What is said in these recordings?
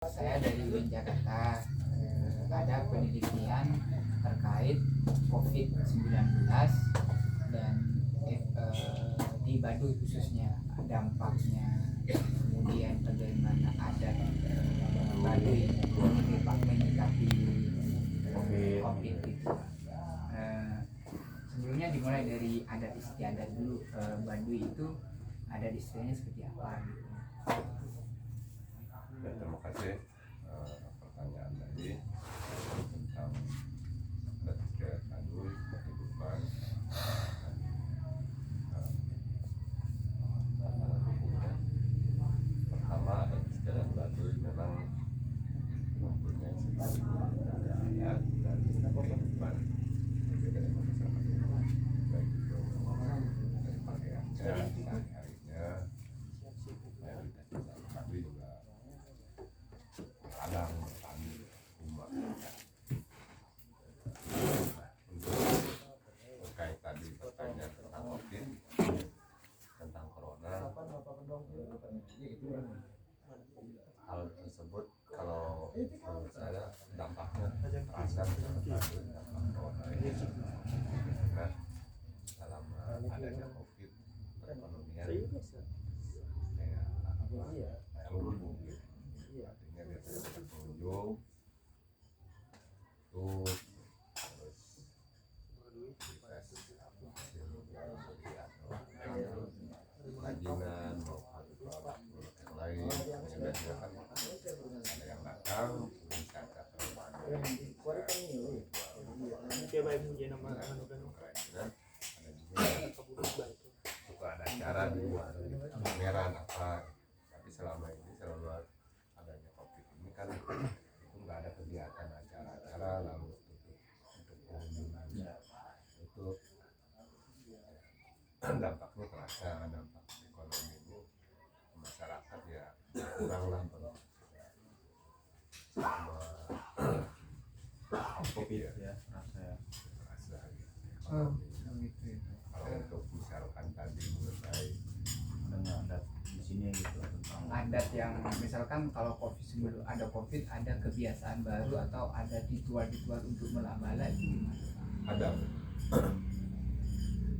Saya dari UIN Jakarta. Ada penelitian terkait COVID-19 dan di Baduy khususnya dampaknya, kemudian bagaimana adat Baduy menyikapi COVID itu. Sebelumnya dimulai dari adat istiadat dulu. Baduy itu adat istiadatnya seperti apa gitu. Ya, terima kasih pertanyaan tadi tentang adat istiadat Baduy, kehidupan hukumnya. Pertama, adat istiadat Baduy memang mempunyai sifat adat dan kehidupan berbeda dengan masyarakat umum, baik itu dari pakaiannya, sehari-harinya, mayoritas masyarakat Baduy juga kadang bertani rumah. Untuk terkait tadi pertanyaan tentang COVID, tentang corona, hal tersebut kalau menurut saya dampaknya terasa dampak corona ini, karena dalam adanya COVID perekonomian kayak lumpuh gitu. Artinya biasanya banyak pengunjung tuh, terus kerajinan maupun produk yang lain, biasanya kan ada yang datang wisata ke Bandung, suka ada acara di luar pameran apa, tapi selama ini selalu adanya COVID ini kan itu nggak ada kegiatan acara-acara lalu tutup untuk pengunjung itu dampaknya terasa, dampak ekonomi ini masyarakat ya kurang lah sama COVID ya terasa ekonomi. Kalau untuk misalkan tadi mengenai adat di sini gitu tentang Adat yang misalkan kalau COVID, sebelum ada COVID ada kebiasaan baru atau ada ritual-ritual untuk melambala gitu. ada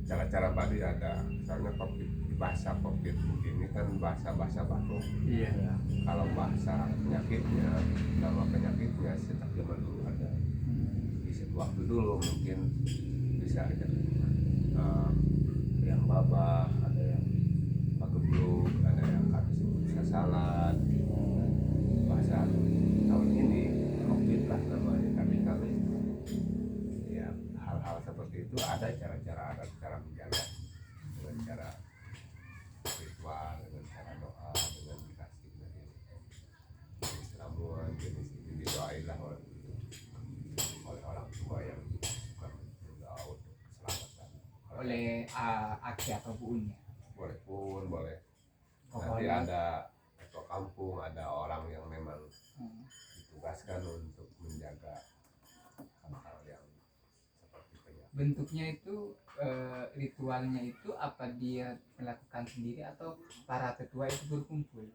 cara-cara Baduy ada, misalnya COVID, bahasa COVID ini kan bahasa baru. Iya. Kalau bahasa penyakitnya, nama penyakitnya sejak zaman dulu ada. Di waktu dulu mungkin bisa ada yang babah, ada yang pagebluk, ada yang bisa salat. Bahasa tahun ini COVID lah namanya, tapi ya hal-hal seperti itu ada cara-cara adat, cara menjaga dengan cara ritual, dengan cara doa, dengan dikasih dari ramuan jenis ini didoain lah oleh orang tua yang suka berdoa untuk keselamatan. Oleh aki atau buunya. Boleh pun boleh. Nanti Pokoknya ada ketua kampung, ada orang yang memang ditugaskan untuk menjaga hal-hal yang seperti penyakit. bentuknya itu ritualnya itu apa dia melakukan sendiri atau para ketua itu berkumpul?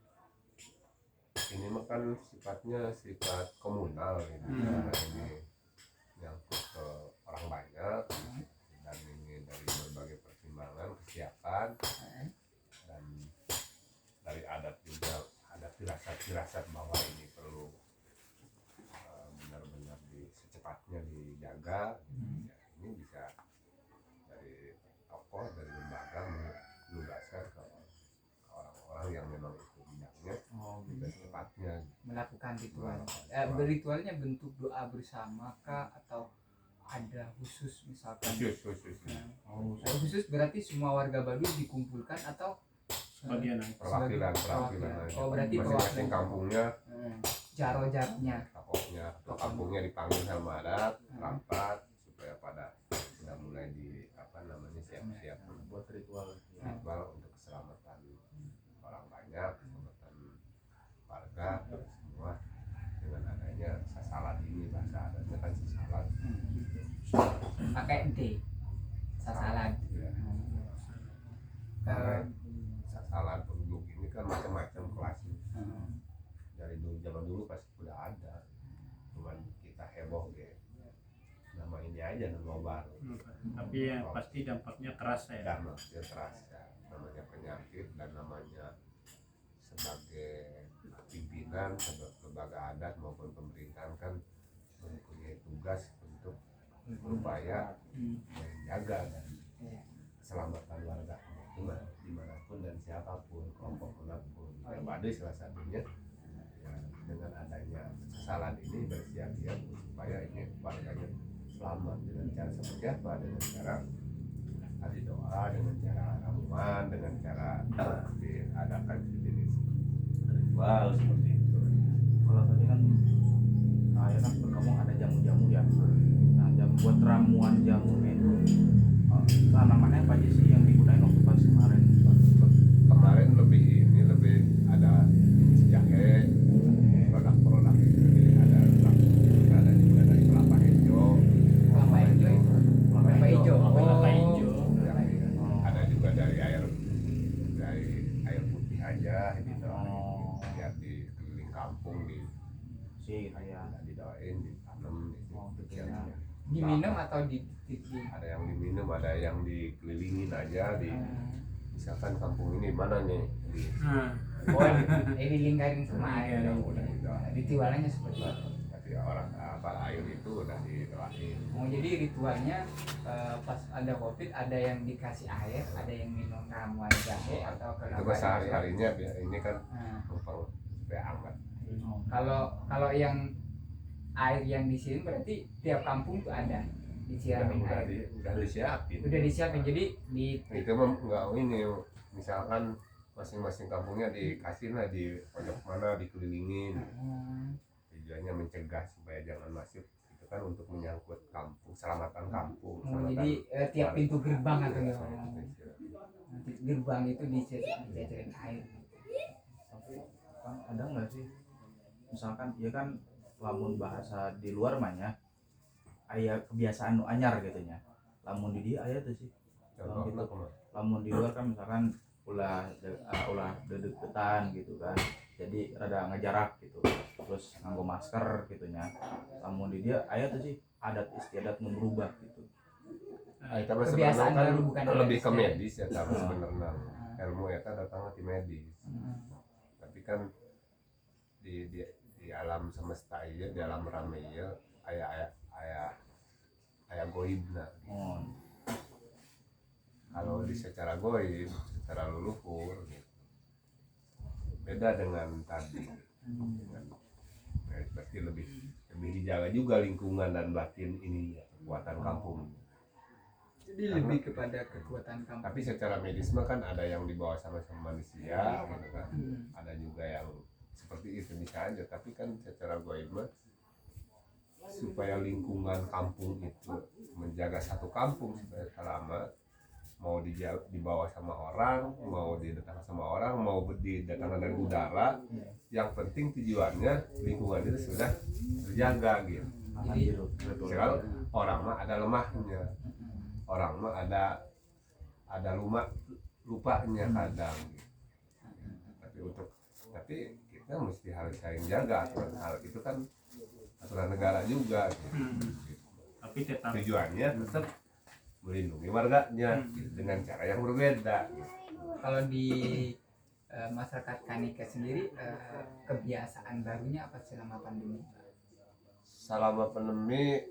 Ini mah kan sifatnya sifat komunal gitu, karena ini nyangkut ke orang banyak dan ini dari berbagai pertimbangan kesiapan dan dari adat juga ada firasat bahwa ini perlu benar-benar secepatnya dijaga. Ya, ini bisa dari tokoh, dari lembaga menugaskan ke orang-orang yang memang itu bidangnya secepatnya Melakukan ritual. Ritualnya bentuk doa bersama kah atau ada khusus misalkan? Khusus berarti semua warga Baduy dikumpulkan atau bagian perwakilan Oh, berarti masing-masing kampungnya jaro-jarnya tokohnya atau kampungnya dipanggil sama adat rapat supaya pada sudah mulai di siap-siap buat ritual untuk keselamatan orang banyak, keselamatan warga semua. Dengan adanya sasalat ini, bahasa adatnya kan sasalat pakai D sasalan. sasalat penduduk ini kan macam-macam kelasnya. Dari dulu, zaman dulu pas aja nobar. Tapi yang pasti dampaknya keras ya. Dampaknya terasa, namanya penyakit dan namanya sebagai pimpinan, sebagai lembaga adat maupun pemerintahan kan mempunyai tugas untuk berupaya menjaga dan keselamatan warga dimanapun dan siapapun, kelompok manapun. Baduy salah satunya ya, dengan adanya kesalahan ini bersiap-siap supaya ini warganya selamat dengan cara seperti apa, dengan cara adi doa, dengan cara ramuan, dengan cara diadakan jenis ritual seperti itu. Kalau tadi kan saya kan ngomong ada jamu-jamu ya. Nah, jamu buat ramuan jamunya itu tanamannya apa aja sih yang digunain waktu pas kemarin? Kemarin lebih ada jahe, produk-produk ini ada juga dari kelapa hijau, Kelapa hijau itu. Kelapa hijau. Kelapa hijau. ada juga dari air putih aja gitu. Lihat di keliling kampung Sih kayak didoain, ditanam gitu gitu. ya. Diminum atau di Ada yang diminum, ada yang dikelilingin aja di misalkan kampung ini mana nih oh dilingkarin sama air. yang udah didoain. Ritualnya seperti itu. Tapi orang air itu udah didoain. Oh, jadi ritualnya pas ada COVID ada yang dikasih air, ada yang minum ramuan jahe atau Itu kelapa mah hijau. sehari-harinya ini kan Nah, numpang supaya hangat. kalau yang air yang disiram berarti tiap kampung tuh ada disiramin air. Udah disiapin. Udah disiapin, jadi di Itu mah nggak ini, misalkan masing-masing kampungnya dikasih lah di pojok mana dikelilingin. Tujuannya mencegah supaya jangan masuk. Itu kan untuk menyangkut kampung, keselamatan kampung. jadi tiap pintu gerbang atau ya. Selamatan- Nanti gerbang itu dicecerin air. Tapi kan ada nggak sih misalkan ya kan lamun bahasa di luar mah ya aya kebiasaan nu anyar gitu nya, lamun di dia aya tuh sih Contohnya gitu. kumaha? Lamun di luar kan misalkan ulah dedeketan gitu kan, jadi rada ngejarak gitu, terus nganggo masker gitunya. Lamun di dia aya tuh sih adat istiadat nu berubah gitu. Itu mah Kebiasaan sebenarnya baru, bukan kan lebih ke adat medis ya tapi sebenarnya ilmu eta datang ke medis. Tapi kan di alam semesta ieu, di alam rame ieu aya goibna. Kalau di secara goib, secara leluhur gitu. Beda dengan tadi. Berarti lebih dijaga juga lingkungan dan batin ini kekuatan kampung. Jadi lebih kepada kekuatan kampung. Tapi secara medis mah kan ada yang dibawa sama manusia gitu kan. Ada juga yang seperti itu bisa aja, tapi kan secara goib mah supaya lingkungan kampung itu menjaga satu kampung supaya selamat, mau dibawa sama orang, mau didatangkan sama orang, mau didatangkan dari udara, yang penting tujuannya lingkungan itu sudah terjaga gitu. Sekarang orang mah ada lemahnya, orang mah ada lupanya kadang gitu. Tapi kita mesti harus saling jaga aturan hal itu kan aturan negara juga gitu. Tapi tetap Tujuannya tetap melindungi warganya dengan cara yang berbeda gitu. Kalau di masyarakat Kanika sendiri kebiasaan barunya apa selama pandemi? Selama pandemi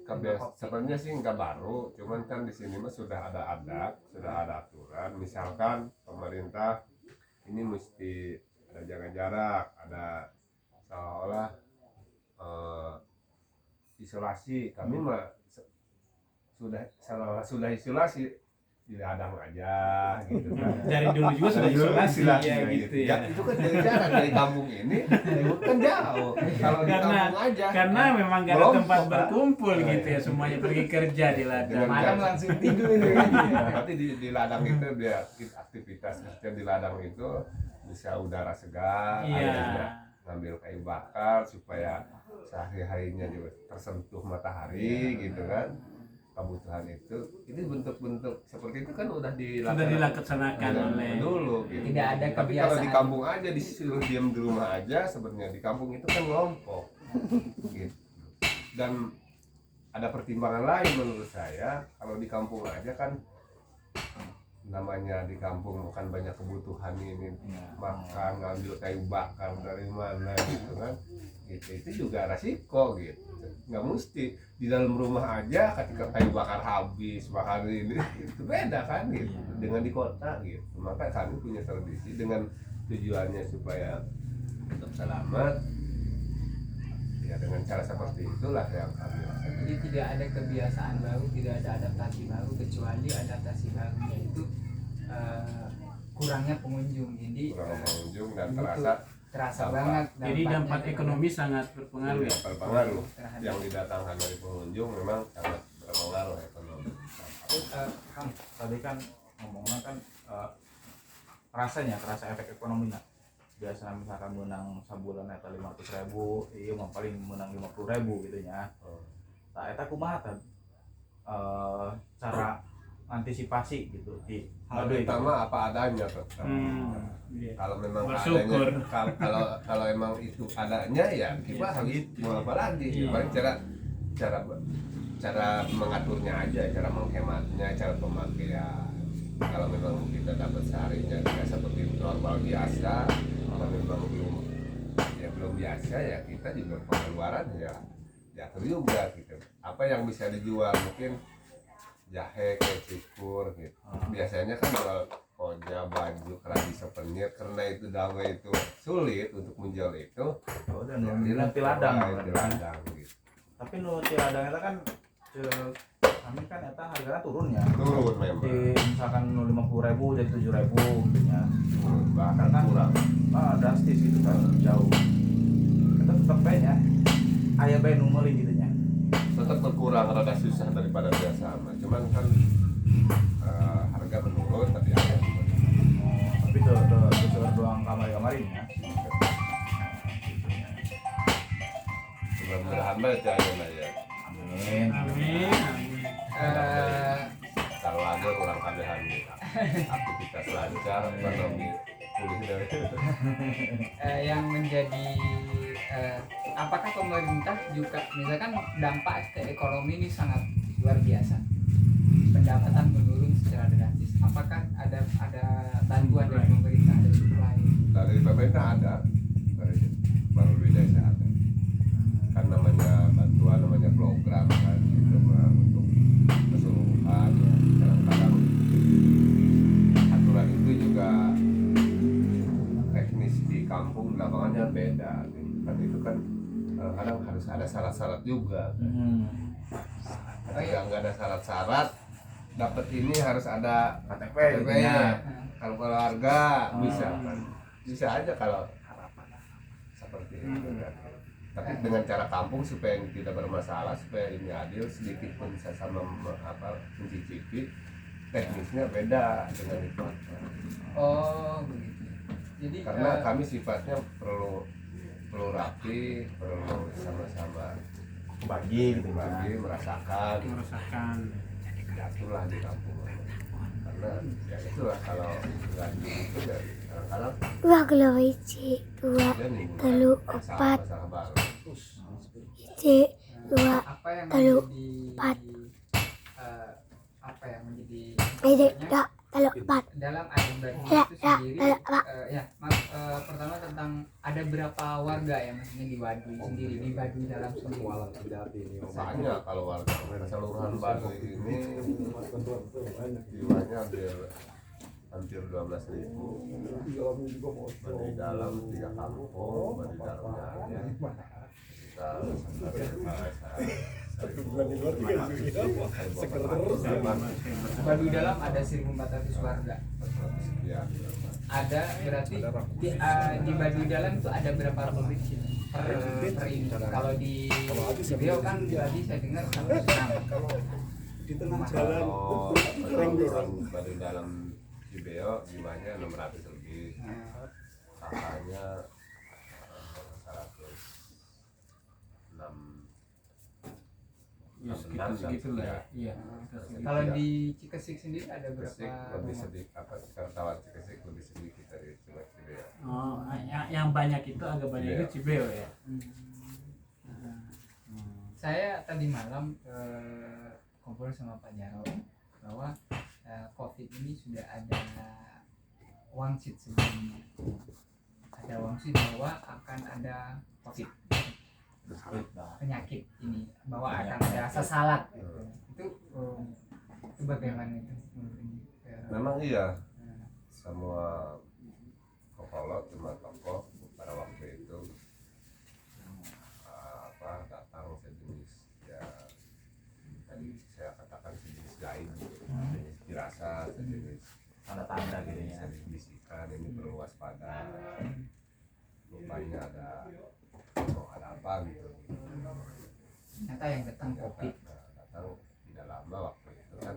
sebenarnya sih nggak baru, cuman kan di sini mah sudah ada adat, sudah ada aturan. Misalkan pemerintah ini mesti ada jaga jarak, ada seolah-olah isolasi. Kami mah sudah isolasi di ladang aja gitu kan. dari dulu juga sudah isolasi ya gitu ya. Itu kan dari jarak dari kampung ini kan jauh. Kalau di kampung aja Karena memang gak ada kelompok, tempat kan? berkumpul gitu ya, semuanya pergi kerja di ladang. Malam langsung tidur itu kan. Berarti di ladang itu dia aktivitas di ladang itu bisa udara segar, akhirnya ngambil kayu bakar supaya sehari-harinya juga tersentuh matahari gitu kan. Kebutuhan itu ini bentuk-bentuk seperti itu kan udah dilaksanakan oleh dulu gitu. Tidak ada Tapi kalau di kebiasaan. kampung aja disuruh diam di rumah aja, sebenarnya di kampung itu kan ngelompok gitu. Dan ada pertimbangan lain menurut saya. Kalau di kampung aja kan namanya di kampung bukan banyak kebutuhan ini, makan ngambil kayu bakar dari mana gitu kan, gitu itu juga resiko gitu. Nggak mesti di dalam rumah aja ketika kayu bakar habis makan ini itu beda kan gitu dengan di kota gitu. Maka kami punya tradisi dengan tujuannya supaya tetap selamat ya, dengan cara seperti itulah yang kami lakukan. Jadi tidak ada kebiasaan baru, tidak ada adaptasi baru, kecuali adaptasi barunya itu kurangnya pengunjung. Jadi Kurang pengunjung dan terasa dampak. banget. Jadi dampak ekonomi sangat berpengaruh ya. Berpengaruh. Terhadap. Yang didatangkan dari pengunjung memang sangat berpengaruh ekonomi. Kang, tadi kan ngomongnya kan kerasa efek ekonomi nah. Biasa misalkan menang sabulan eta 500.000, iya mah paling menang 50.000 gitu nya. Nah, eta kumaha teh cara antisipasi gitu di Hal pertama apa adanya tuh. Iya. Kalau memang Bersyukur. adanya, kalau emang itu adanya ya kita harus mau apa lagi. Iya. Paling cara mengaturnya aja, cara menghematnya, cara pemakaian. Kalau memang kita dapat seharinya tidak seperti normal biasa, kalau memang belum biasa ya kita juga pengeluaran ya jatuh juga gitu. Apa yang bisa dijual mungkin jahe, cikur gitu. Biasanya kan kalau koja, baju, keramik, souvenir karena itu dawe itu sulit untuk menjual itu. dan di ladang Gitu. tapi nu di ladang eta kan kami kan eta harganya turunnya. Turun memang. Di misalkan nu 50.000 jadi 7.000 gitu nya. Bahkan Kan kurang. drastis gitu kan jauh. Kita tetap bae nya. Aya bae nu meuli gitu nya. Tetap berkurang, rada susah daripada biasa. Cuman kan harga menurun tapi ada Tapi tuh doang kamari-kamarin ya. mudah-mudahan baik ya ya. Amin. Amin. Kalau ada orang kabehan aktivitas lancar, ekonomi pulih dari Yang menjadi apakah pemerintah juga misalkan dampak ke ekonomi ini sangat luar biasa, pendapatan menurun secara drastis, apakah ada bantuan dari pemerintah, ada supply? dari pemerintah ada, dari Balai Desa ada. Kan namanya bantuan, namanya program kan itu untuk keseluruhan. Kadang-kadang aturan itu juga teknis di kampung lapangannya beda kan, itu kan kadang harus ada syarat-syarat juga kan. Ketika nggak ada syarat-syarat dapat ini harus ada KTP KTP gitu nya. kalau keluarga bisa kan, bisa aja kalau seperti itu kan. Tapi dengan cara kampung supaya tidak bermasalah, supaya ini adil, sedikit pun bisa sama mencicipi, teknisnya beda dengan itu. Oh begitu. Jadi Karena kami sifatnya perlu rapi, perlu sama-sama Bagi gitu berbagi, merasakan, jatuhlah di kampung. Karena ya itulah kalau nggak gitu ya kadang-kadang Dua kilo hiji, dua dia nimbulkan telu masalah opat baru. hiji, dua apa yang telu menjadi empat apa yang menjadi hiji, maksudnya, dua telu opat dalam adat Bali Ya, itu ya, sendiri ya, Pak. pertama tentang ada berapa warga ya maksudnya di Baduy sendiri, di Baduy dalam sendiri? Banyak kalau warga keseluruhan Baduy ini jiwanya hampir 12.000. Baduy dalam 3 kampung, Baduy dalamnya ada Baduy dalam ada 1.400 warga. ya. Ada berarti di Baduy dalam itu ada berapa pabrik per ini? Kalau di Riau kan tadi saya dengar 106. Di tengah jalan Kalau Baduy dalam Cibeo jiwanya 600 lebih, kakaknya 106 segitu lah ya. Iya. Segitu Kalau ya. di Cikesik sendiri ada berapa? Cikesik lebih sedikit, sekarang tawar Cikesik lebih sedikit dari Cibeo. Oh, yang banyak itu agak banyak itu Cibeo ya. saya tadi malam ngobrol sama Pak Jaro bahwa COVID ini sudah ada wangsit sebelumnya. Ada wangsit bahwa akan ada COVID penyakit ini, bahwa akan ada sasalat gitu. Itu bagaimana itu? Memang iya, semua psikolog cuma tokoh pada waktu itu datang sejenis, ya tadi saya katakan sejenis gaib, sejenis dirasa, sejenis tanda-tanda gitu ya. sejenis bisikan, ini perlu waspada, rupanya ada apa gitu. Ternyata yang datang COVID. Datang tidak lama waktu itu kan,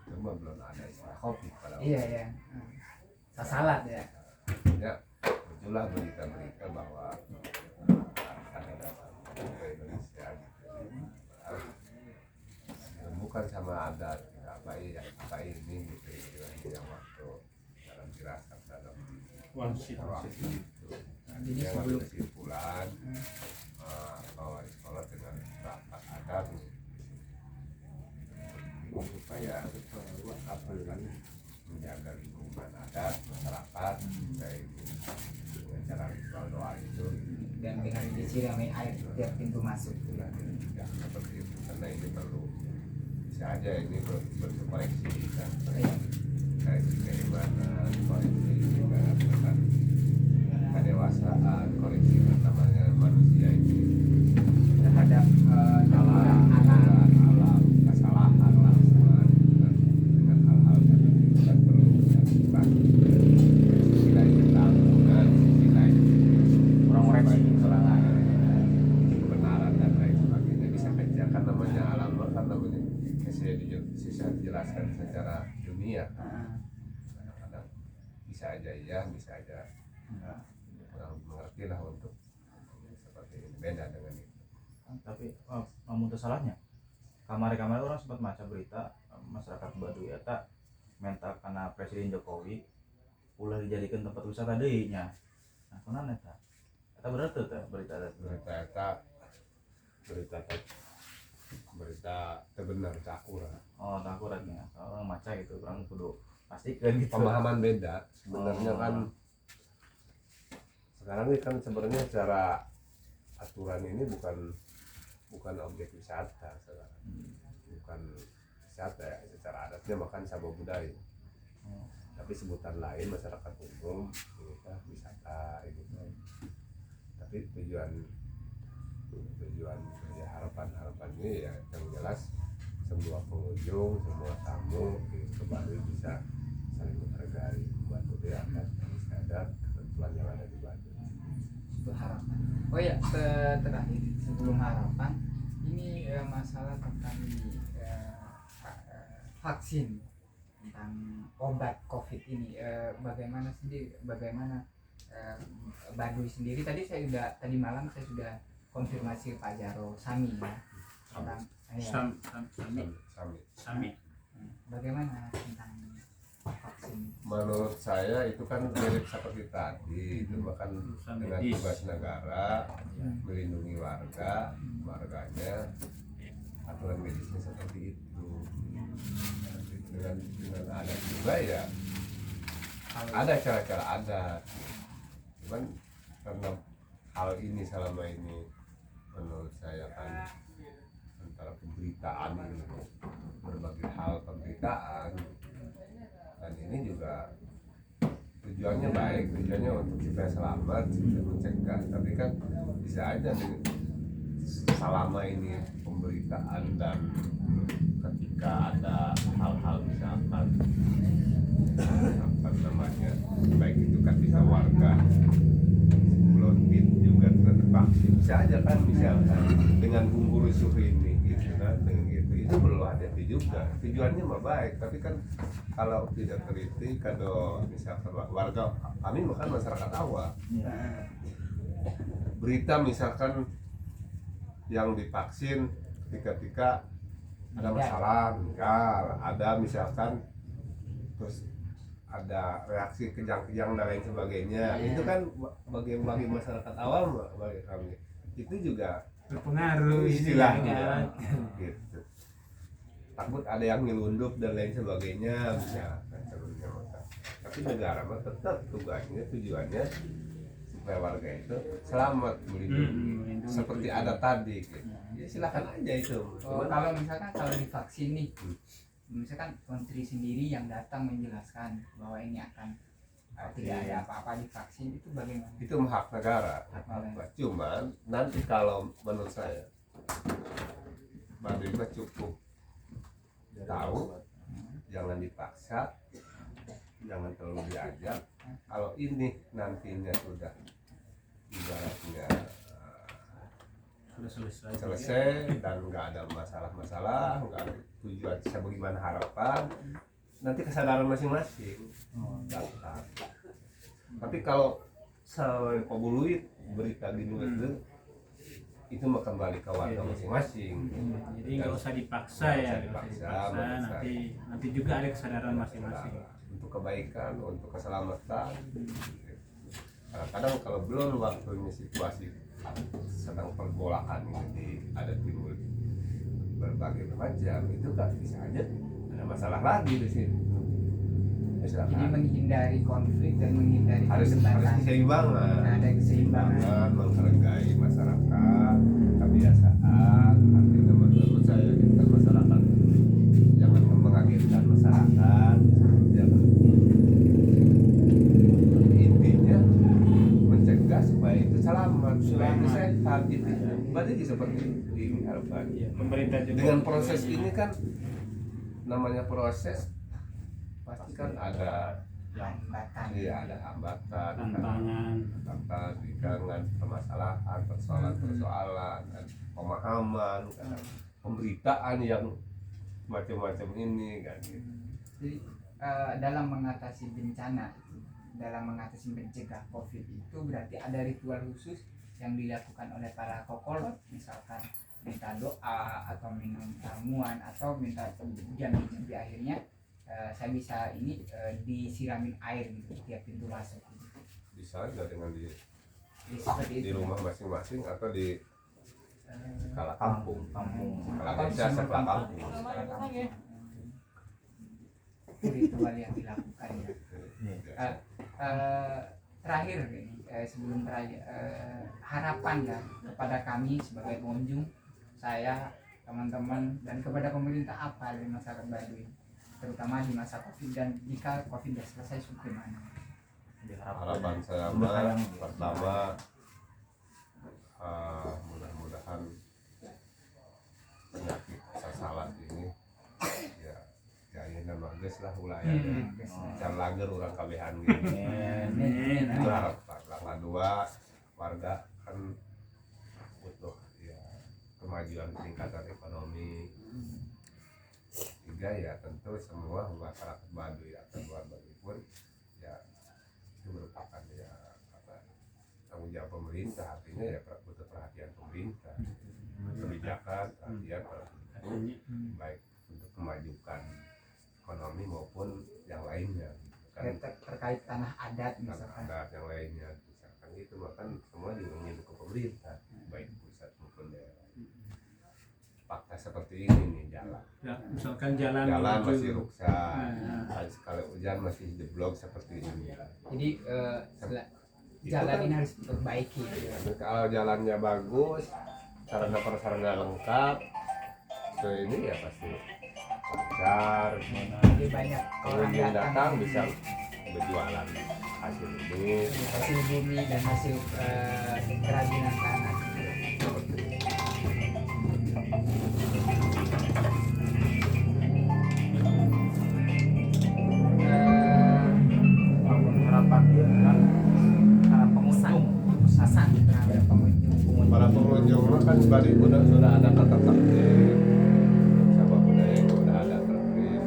itu mah belum ada istilah COVID pada waktu Iya ya. Sasalat ya. ya, muncullah berita-berita bahwa akan datang ke Indonesia gitu. Bukan sama adat, apa ini gitu, yang waktu dalam firasat dalam Wangsit. itu. Jadi Dia ngambil sebelum kesimpulan bahwa di sekolah dengan rapat adat supaya kan menjaga lingkungan adat masyarakat baik dengan cara ritual doa itu dan dengan disiramai air tiap pintu masuk. ya seperti itu, karena ini perlu bisa aja ini berkoreksi kan, koreksi keimanan, koreksi juga tentang kedewasaan, koreksi namanya manusia ini Terhadap alam, kesalahan lah semua dengan hal-hal yang bukan perlu dilakukan. Sisi lain ketanggungan, sisi lain Orang-orang sih soalnya. kebenaran dan lain sebagainya bisa aja kan namanya alam kan namanya bisa dijelaskan secara dunia. Kadang-kadang bisa aja iya, bisa aja kurang mengerti lah untuk seperti ini, beda dengan itu. Tapi namun salahnya kamar-kamar orang sempat baca berita masyarakat Baduy eta minta karena Presiden Jokowi ulah dijadikan tempat wisata deui nya. Nah, kunaon eta? Eta bener teh berita eta. berita terbenar cakur Oh, tak akuratnya. Orang maca gitu, orang kudu pastikan gitu. pemahaman beda sebenarnya Oh. kan sekarang ini kan sebenarnya secara aturan ini bukan objek wisata sekarang, bukan wisata ya, secara adatnya makan sabau budaya, tapi sebutan lain masyarakat umum ini kan wisata gitu. Tapi tujuan ya harapan ini ya yang jelas semua pengunjung, semua tamu gitu Baduy bisa saling menghargai Baduy adat istiadat ketentuan yang ada di Baduy. itu harapan. Oh ya, terakhir sebelum harapan ini masalah tentang vaksin, tentang obat COVID ini, bagaimana Baduy sendiri. Tadi malam saya sudah konfirmasi Pak Jaro Sami ya tentang Sami. bagaimana tentang vaksin. Menurut saya itu kan mirip seperti tadi, itu kan dengan tugas negara melindungi warganya, aturan medisnya seperti itu. Dengan adat juga ya ada cara-cara adat, cuman karena hal ini selama ini menurut saya kan antara pemberitaan ini berbagai hal pemberitaan, dan ini juga tujuannya baik, tujuannya untuk supaya selamat, supaya mencegah, tapi kan bisa aja selama ini pemberitaan dan ketika ada hal-hal misalkan apa namanya, baik itu kan bisa warga sebelum juga tervaksin, bisa aja kan misalkan dengan bumbu rusuh ini gitu kan, dengan gitu itu perlu hati-hati juga, tujuannya mah baik, tapi kan kalau tidak teliti, kalau misalkan warga kami bukan masyarakat awam, berita misalkan yang divaksin ketika ada masalah, ada misalkan terus ada reaksi kejang-kejang dan lain sebagainya, itu kan bagi masyarakat awam, bagi kami itu juga berpengaruh ini istilahnya agak gitu. Takut ada yang nyelundup dan lain sebagainya bisa sebelumnya. Tapi negara mah tetap tujuannya supaya warga itu selamat melindungi seperti ada tadi gitu. Ya silakan aja itu. Kalau misalkan kalau divaksin nih, misalkan menteri sendiri yang datang menjelaskan bahwa ini akan tidak ada apa-apa divaksin, itu bagaimana? Itu hak negara. Cuma nanti kalau menurut saya Baduy mah cukup tahu, jangan dipaksa, jangan terlalu diajak. Kalau ini nantinya sudah ibaratnya sudah selesai dan nggak ada masalah-masalah, nggak ada tujuan sebagaimana harapan, nanti kesadaran masing-masing datang. Tapi kalau sampai pebuluit berita di luar itu mah kembali ke warga masing-masing. jadi nggak usah dipaksa ya, nanti juga ada kesadaran masing-masing untuk kebaikan, untuk keselamatan. Kadang kalau belum waktunya situasi sedang pergolakan ini ada timbul berbagai macam, itu kan bisa aja ada masalah lagi di sini. Jadi menghindari konflik dan menghindari harus keseimbangan, ada keseimbangan, menghargai masyarakat, kebiasaan. Artinya menurut saya kita masyarakat jangan mengagetkan masyarakat, jangan. Intinya mencegah supaya itu selamat, supaya itu sehat. Itu berarti seperti ini harapan. pemerintah juga Dengan proses ini kan namanya proses pasti kan ada hambatan. iya ada hambatan, tantangan bidangan, permasalahan, persoalan, dan pemahaman, kan, pemberitaan yang macam-macam ini kan. Jadi dalam mengatasi bencana itu, dalam mengatasi mencegah COVID itu berarti ada ritual khusus yang dilakukan oleh para kokolot, misalkan minta doa atau minum ramuan atau minta jambi-jambi akhirnya saya bisa ini disiramin air gitu tiap pintu masuk gitu. Bisa juga dengan Seperti di itu. rumah masing-masing atau di skala kampung, skala Atau desa, di skala kampung. Itu ritual yang dilakukan ya. Terakhir ini sebelum terakhir harapan ya kepada kami sebagai pengunjung, saya, teman-teman dan kepada pemerintah apa dari masyarakat Baduy, terutama di masa COVID dan jika COVID sudah selesai bagaimana? Harapan saya mah pertama mudah-mudahan penyakit sasalat ini ya ini nama geus lah ulayanya can lager urang kabehan gini. Itu harapan. Yang kedua, warga kan butuh ya kemajuan peningkatan ekonomi. Tiga ya tentu semua masyarakat Baduy atau luar Baduy pun ya itu merupakan ya tanggung jawab pemerintah, artinya ya butuh perhatian pemerintah, kebijakan, perhatian baik untuk memajukan ekonomi maupun yang lainnya kan, Terkait tanah adat misalkan. ada yang lainnya misalkan itu bahkan semua diungin ke pemerintah baik pusat maupun daerah. Fakta seperti ini nih jalan misalkan jalan masih rusak, kalau hujan masih jeblok seperti ini. Jadi jalan ini harus diperbaiki. Kalau jalannya bagus, sarana prasarana lengkap, so ini ya pasti lancar. Jadi banyak orang Pengunjung datang datang bisa berjualan hasil ini. hasil bumi dan hasil kerajinan tangan. Harapan dia kan para pengunjung Pesan terhadap pengunjung. Para pengunjung mah kan Baduy sudah ada tata tertib, sabab budaya sudah ada tertib.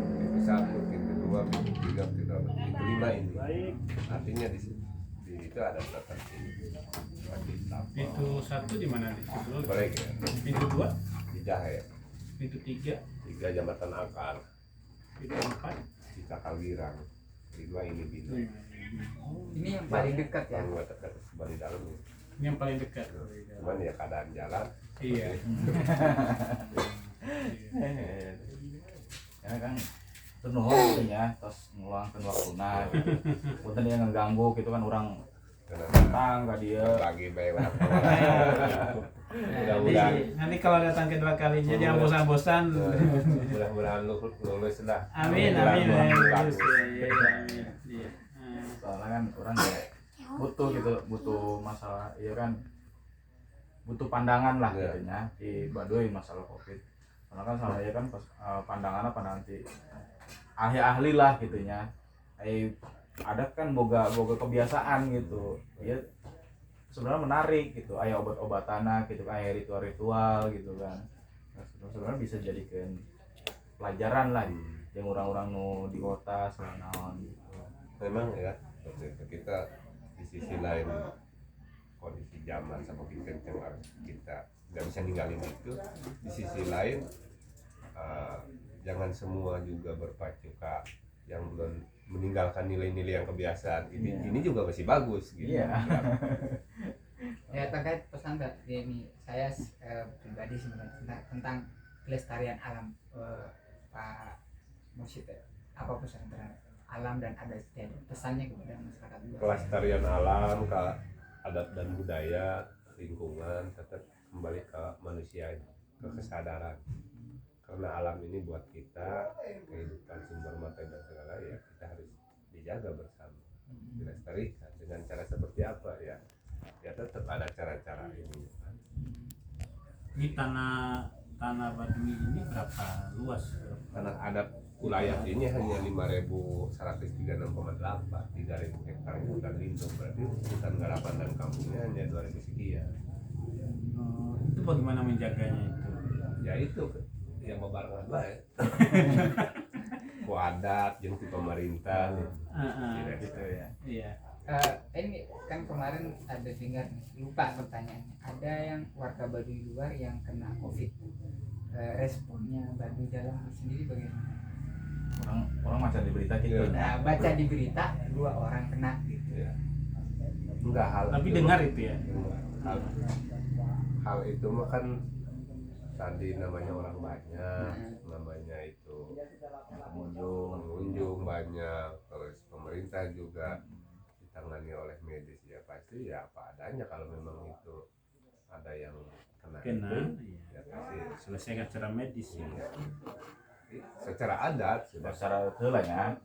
Pintu satu, pintu dua, pintu tiga, pintu lima ini. Artinya di itu ada tata tertib. pintu 1 di mana nih? Boleh ya? Pintu 2, Di Jahe, pintu 3, 3 Jambatan Akar, pintu 4. di Cakal-Girang, di 2 ini Bina. Ini yang paling dekat ya. Yang dekat Baduy dalam ini. Ini yang paling dekat. Cuman ya keadaan jalan. Iya. Ya kan nuhun gitu nya terus ngeluangkeun waktuna gitu. Punten yang ngeganggu gitu kan orang datang ka dia. Bagi bae orang. Nanti kalau datang kedua kalinya jangan bosan-bosan. Mudah-mudahan lulus lah. Amin. Lulus. Iya. Iya. Soalnya kan orang ya butuh gitu, butuh masalah iya kan butuh pandangan lah Iya. gitu nya di Baduy masalah Covid. Karena kan sama ya kan pandangannya nanti ahli-ahli lah gitu nya. Ada kan boga kebiasaan gitu. Ya sebenarnya menarik gitu. Aya obat-obatana gitu kan, aya ritual-ritual gitu kan. Nah, sebenarnya bisa jadikan pelajaran lah yang orang-orang nu di kota selanaon gitu. Memang ya, waktu itu kita di sisi lain kondisi zaman semakin kencang harus kita nggak bisa ninggalin itu. Di sisi lain jangan semua juga berpacu ke yang belum meninggalkan nilai-nilai yang kebiasaan. Ini juga masih bagus gitu. Iya. Ya terkait pesan ini saya pribadi sebenarnya tentang kelestarian alam, Pak Mursyid, apa pesan terhadap alam dan adat istiadat, pesannya kepada masyarakat luas? Kelestarian alam, ke adat dan budaya, lingkungan tetap kembali ke manusia, ke kesadaran. Karena alam ini buat kita kehidupan sumber mata dan segala ya kita harus dijaga bersama, dilestarikan dengan cara seperti apa ya tetap ada cara-cara ini. Ini tanah Baduy ini berapa luas? Tanah adat wilayah ini hanya 5.136,8, 3.000 hektar hutan lindung, berarti hutan garapan dan kampungnya hanya 2.000 sekian. Itu bagaimana menjaganya itu? Ya itu yang barengan bae. Ku adat jeung ti pemerintah Gitu ya. Iya. Ini kan kemarin ada dengar nih, lupa pertanyaannya, ada yang warga Baduy luar yang kena COVID, responnya Baduy dalam sendiri bagaimana? Orang macam di berita gitu. Iya. Nah, baca di berita 2 orang kena gitu. Ya. Enggak hal Tapi itu dengar mah- itu ya. hal itu mah kan tadi namanya orang banyak, namanya itu pengunjung banyak, terus pemerintah juga ditangani oleh medis ya pasti ya apa adanya. Kalau memang itu ada yang kena itu Iya. ya pasti Selesaikan secara medis ya. secara adat Secara heula nya.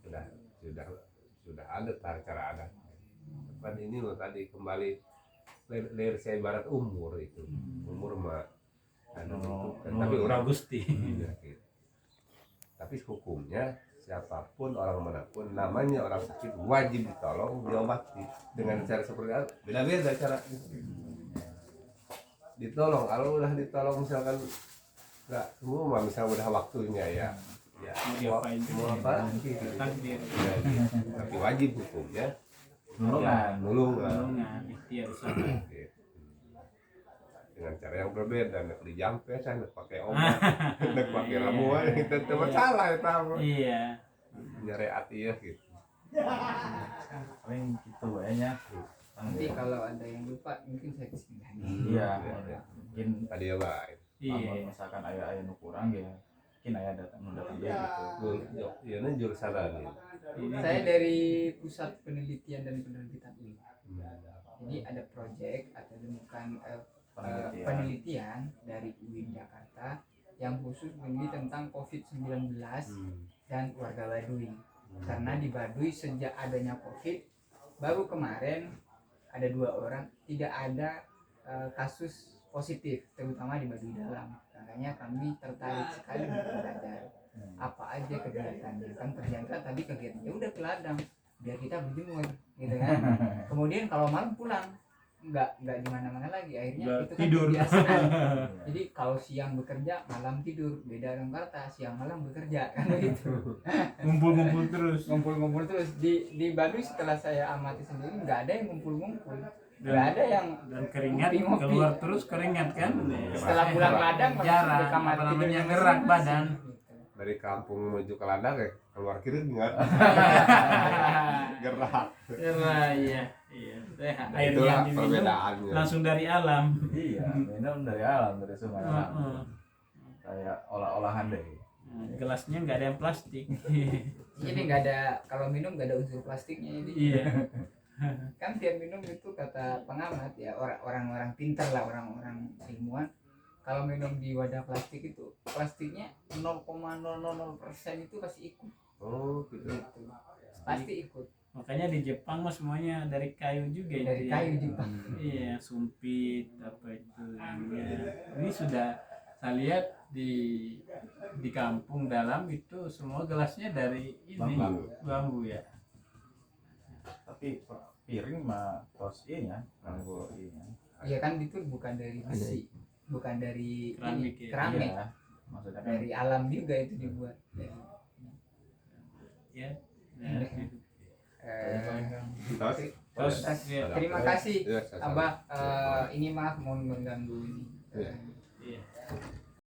sudah ada cara adat. Kan ini loh tadi kembali ler saya ibarat umur itu. Umur mah tapi orang Gusti. iya, gitu. Tapi hukumnya siapapun orang manapun namanya orang sakit wajib ditolong diobati dengan cara seperti apa? Beda-beda cara ditolong. Kalau udah ditolong misalkan nggak semua misalnya udah waktunya ya mau apa gitu. Takdir. Ya, gitu. Tapi wajib hukumnya Nulungan. Nulungan ikhtiar usaha. Gitu. Dengan cara yang berbeda, nek dijampes, nek pakai obat, nek pakai ramuan, itu masalah itu apa? Iya. Nyari hati ya gitu. Paling gitu kayaknya. Nanti kalau ada yang lupa mungkin saya kesini lagi. Iya. Iya. Mungkin Tadi ya baik. Iya. misalkan aya nu kurang ya. Mungkin aya datang dia gitu. Iya, ini jurusan ini. Saya dari Pusat Penelitian dan Penerbitan UI. Jadi ada proyek atau bukan penelitian dari UIN Jakarta yang khusus meneliti tentang COVID-19 dan warga Baduy. Karena di Baduy sejak adanya COVID baru kemarin ada 2 orang tidak ada kasus positif, terutama di Baduy Dalam. Makanya kami tertarik sekali untuk belajar apa aja kegiatannya. Kan ternyata tadi kegiatannya udah ke ladang biar kita berjemur gitu kan. Kemudian kalau malam pulang nggak di mana-mana lagi, akhirnya Nggak itu kan tidur. kebiasaan. Jadi kalau siang bekerja malam tidur, beda dengan Jakarta siang malam bekerja kan begitu. Ngumpul-ngumpul terus. Ngumpul-ngumpul terus di Baduy. Setelah saya amati sendiri nggak ada yang ngumpul-ngumpul, nggak ada yang Dan keringat ngopi-ngopi. keluar terus keringat kan. Setelah pulang ladang langsung jarang di kamar apa namanya tidurnya gerak masing-masing. badan. Dari kampung menuju ke ladang ya keluar kiri nggak gerak. Iya. Air Itulah yang diminum perbedaannya. langsung dari alam. Iya, minum dari alam, dari sungai alam. Heeh. Kayak olah-olahan deh. Gelasnya nggak ada yang plastik. Jadi nggak ada, kalau minum nggak ada unsur plastiknya ini. Iya. Kan tiap minum itu kata pengamat ya, orang-orang pintar lah, orang-orang ilmuwan, kalau minum di wadah plastik itu plastiknya 0,000% itu pasti ikut. Oh, gitu. Gitu. Pasti ikut Makanya di Jepang mah semuanya dari kayu juga dari itu ya. kayu Jepang. Iya, sumpit apa itu. Ya. Ini sudah saya lihat di kampung dalam itu semua gelasnya dari ini bambu ya. Tapi piring mah tos iya bambu iya. Iya kan itu bukan dari besi, bukan dari Keramik ini, ya? keramik. Iya. Maksudnya kan Dari alam juga itu dibuat. Ya. Nah, Terus terus ya, terima kasih Iya, sama-sama. Abah, ini maaf mau mengganggu ini. Iya.